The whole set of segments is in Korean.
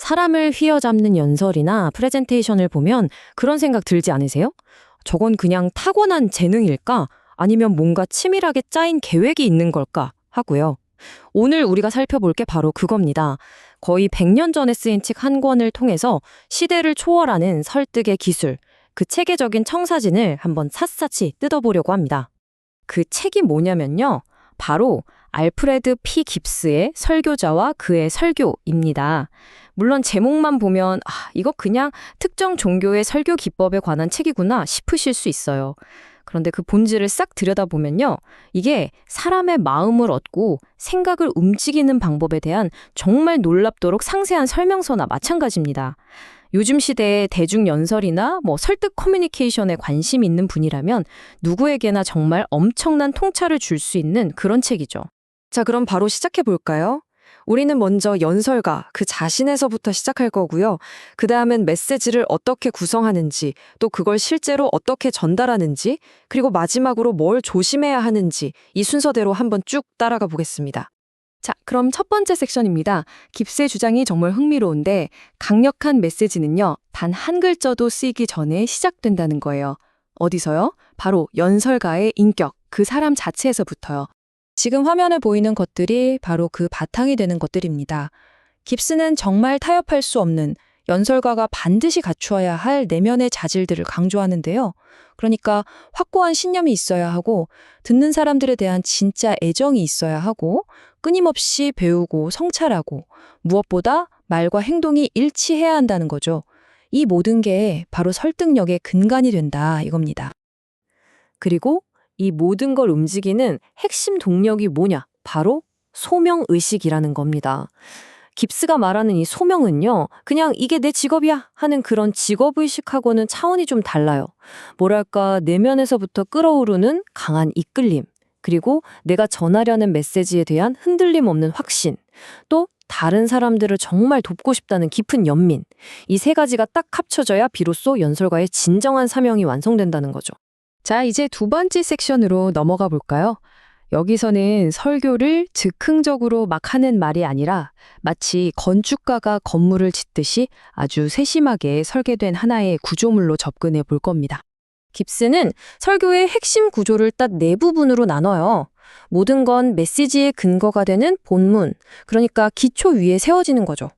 사람을 휘어잡는 연설이나 프레젠테이션을 보면 그런 생각 들지 않으세요? 저건 그냥 타고난 재능일까? 아니면 뭔가 치밀하게 짜인 계획이 있는 걸까? 하고요. 오늘 우리가 살펴볼 게 바로 그겁니다. 거의 100년 전에 쓰인 책 한 권을 통해서 시대를 초월하는 설득의 기술, 그 체계적인 청사진을 한번 샅샅이 뜯어보려고 합니다. 그 책이 뭐냐면요. 바로 알프레드 P. 깁스의 설교자와 그의 설교입니다. 물론 제목만 보면 이거 그냥 특정 종교의 설교 기법에 관한 책이구나 싶으실 수 있어요. 그런데 그 본질을 싹 들여다보면요. 이게 사람의 마음을 얻고 생각을 움직이는 방법에 대한 정말 놀랍도록 상세한 설명서나 마찬가지입니다. 요즘 시대의 대중연설이나 설득 커뮤니케이션에 관심 있는 분이라면 누구에게나 정말 엄청난 통찰을 줄 수 있는 그런 책이죠. 자, 그럼 바로 시작해 볼까요? 우리는 먼저 연설가, 그 자신에서부터 시작할 거고요. 그 다음은 메시지를 어떻게 구성하는지, 또 그걸 실제로 어떻게 전달하는지, 그리고 마지막으로 뭘 조심해야 하는지 이 순서대로 한번 쭉 따라가 보겠습니다. 자, 그럼 첫 번째 섹션입니다. 깁스의 주장이 정말 흥미로운데 강력한 메시지는요, 단 한 글자도 쓰이기 전에 시작된다는 거예요. 어디서요? 바로 연설가의 인격, 그 사람 자체에서부터요. 지금 화면에 보이는 것들이 바로 그 바탕이 되는 것들입니다. 깁스는 정말 타협할 수 없는 연설가가 반드시 갖추어야 할 내면의 자질들을 강조하는데요. 그러니까 확고한 신념이 있어야 하고 듣는 사람들에 대한 진짜 애정이 있어야 하고 끊임없이 배우고 성찰하고 무엇보다 말과 행동이 일치해야 한다는 거죠. 이 모든 게 바로 설득력의 근간이 된다 이겁니다. 그리고 이 모든 걸 움직이는 핵심 동력이 뭐냐? 바로 소명의식이라는 겁니다. 깁스가 말하는 이 소명은요, 그냥 이게 내 직업이야 하는 그런 직업의식하고는 차원이 좀 달라요. 뭐랄까, 내면에서부터 끌어오르는 강한 이끌림, 그리고 내가 전하려는 메시지에 대한 흔들림 없는 확신, 또 다른 사람들을 정말 돕고 싶다는 깊은 연민, 이 세 가지가 딱 합쳐져야 비로소 연설가의 진정한 사명이 완성된다는 거죠. 자, 이제 두 번째 섹션으로 넘어가 볼까요? 여기서는 설교를 즉흥적으로 막 하는 말이 아니라 마치 건축가가 건물을 짓듯이 아주 세심하게 설계된 하나의 구조물로 접근해 볼 겁니다. 깁스는 설교의 핵심 구조를 딱 네 부분으로 나눠요. 모든 건 메시지의 근거가 되는 본문, 그러니까 기초 위에 세워지는 거죠.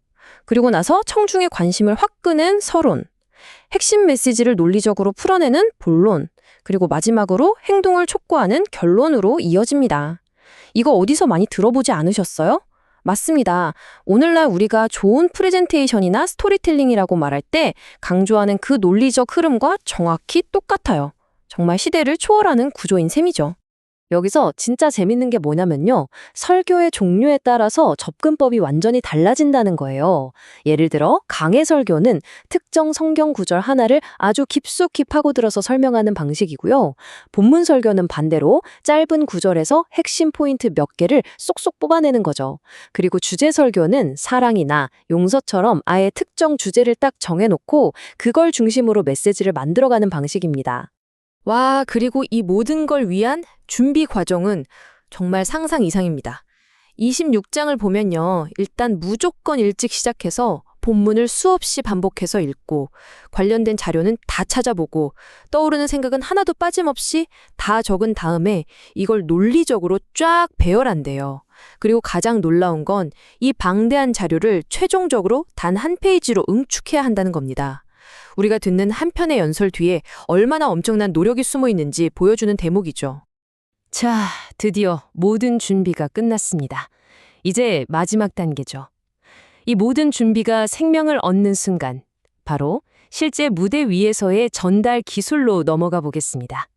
그리고 나서 청중의 관심을 확 끄는 서론, 핵심 메시지를 논리적으로 풀어내는 본론, 그리고 마지막으로 행동을 촉구하는 결론으로 이어집니다. 이거 어디서 많이 들어보지 않으셨어요? 맞습니다. 오늘날 우리가 좋은 프레젠테이션이나 스토리텔링이라고 말할 때 강조하는 그 논리적 흐름과 정확히 똑같아요. 정말 시대를 초월하는 구조인 셈이죠. 여기서 진짜 재밌는 게 뭐냐면요. 설교의 종류에 따라서 접근법이 완전히 달라진다는 거예요. 예를 들어 강해 설교는 특정 성경 구절 하나를 아주 깊숙이 파고들어서 설명하는 방식이고요. 본문 설교는 반대로 짧은 구절에서 핵심 포인트 몇 개를 쏙쏙 뽑아내는 거죠. 그리고 주제 설교는 사랑이나 용서처럼 아예 특정 주제를 딱 정해놓고 그걸 중심으로 메시지를 만들어가는 방식입니다. 와, 그리고 이 모든 걸 위한 준비 과정은 정말 상상 이상입니다. 26장을 보면요. 일단 무조건 일찍 시작해서 본문을 수없이 반복해서 읽고 관련된 자료는 다 찾아보고 떠오르는 생각은 하나도 빠짐없이 다 적은 다음에 이걸 논리적으로 쫙 배열한대요. 그리고 가장 놀라운 건 이 방대한 자료를 최종적으로 단 한 페이지로 응축해야 한다는 겁니다. 우리가 듣는 한 편의 연설 뒤에 얼마나 엄청난 노력이 숨어 있는지 보여주는 대목이죠. 자, 드디어 모든 준비가 끝났습니다. 이제 마지막 단계죠. 이 모든 준비가 생명을 얻는 순간, 바로 실제 무대 위에서의 전달 기술로 넘어가 보겠습니다.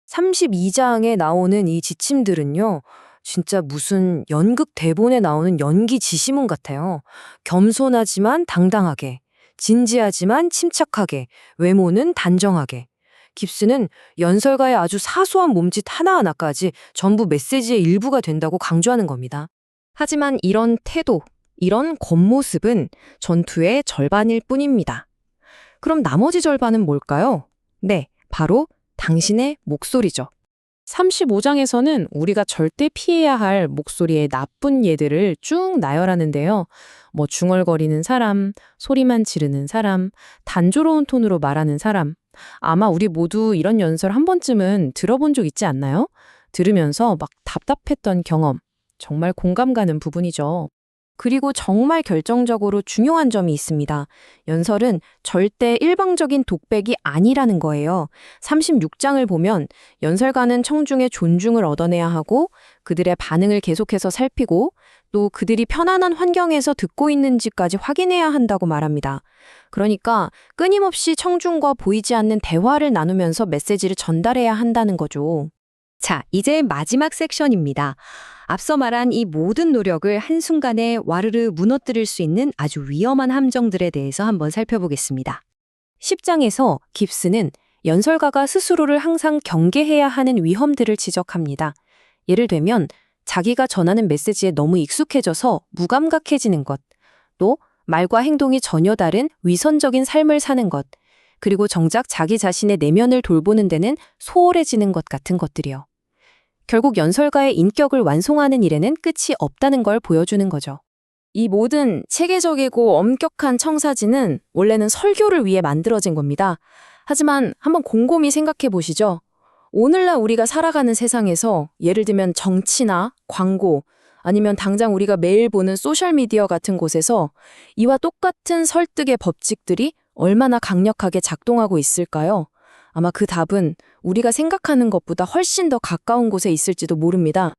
32장에 나오는 이 지침들은요, 진짜 무슨 연극 대본에 나오는 연기 지시문 같아요. 겸손하지만 당당하게, 진지하지만 침착하게, 외모는 단정하게. 깁스는 연설가의 아주 사소한 몸짓 하나하나까지 전부 메시지의 일부가 된다고 강조하는 겁니다. 하지만 이런 태도, 이런 겉모습은 전투의 절반일 뿐입니다. 그럼 나머지 절반은 뭘까요? 네, 바로 당신의 목소리죠. 35장에서는 우리가 절대 피해야 할 목소리의 나쁜 예들을 쭉 나열하는데요. 뭐 중얼거리는 사람, 소리만 지르는 사람, 단조로운 톤으로 말하는 사람. 아마 우리 모두 이런 연설 한 번쯤은 들어본 적 있지 않나요? 들으면서 막 답답했던 경험. 정말 공감 가는 부분이죠. 그리고 정말 결정적으로 중요한 점이 있습니다. 연설은 절대 일방적인 독백이 아니라는 거예요. 36장을 보면 연설가는 청중의 존중을 얻어내야 하고 그들의 반응을 계속해서 살피고 또 그들이 편안한 환경에서 듣고 있는지까지 확인해야 한다고 말합니다. 그러니까 끊임없이 청중과 보이지 않는 대화를 나누면서 메시지를 전달해야 한다는 거죠. 자, 이제 마지막 섹션입니다. 앞서 말한 이 모든 노력을 한순간에 와르르 무너뜨릴 수 있는 아주 위험한 함정들에 대해서 한번 살펴보겠습니다. 10장에서 깁스는 연설가가 스스로를 항상 경계해야 하는 위험들을 지적합니다. 예를 들면 자기가 전하는 메시지에 너무 익숙해져서 무감각해지는 것, 또 말과 행동이 전혀 다른 위선적인 삶을 사는 것, 그리고 정작 자기 자신의 내면을 돌보는 데는 소홀해지는 것 같은 것들이요. 결국 연설가의 인격을 완송하는 일에는 끝이 없다는 걸 보여주는 거죠. 이 모든 체계적이고 엄격한 청사진은 원래는 설교를 위해 만들어진 겁니다. 하지만 한번 곰곰이 생각해 보시죠. 오늘날 우리가 살아가는 세상에서 예를 들면 정치나 광고, 아니면 당장 우리가 매일 보는 소셜미디어 같은 곳에서 이와 똑같은 설득의 법칙들이 얼마나 강력하게 작동하고 있을까요? 아마 그 답은 우리가 생각하는 것보다 훨씬 더 가까운 곳에 있을지도 모릅니다.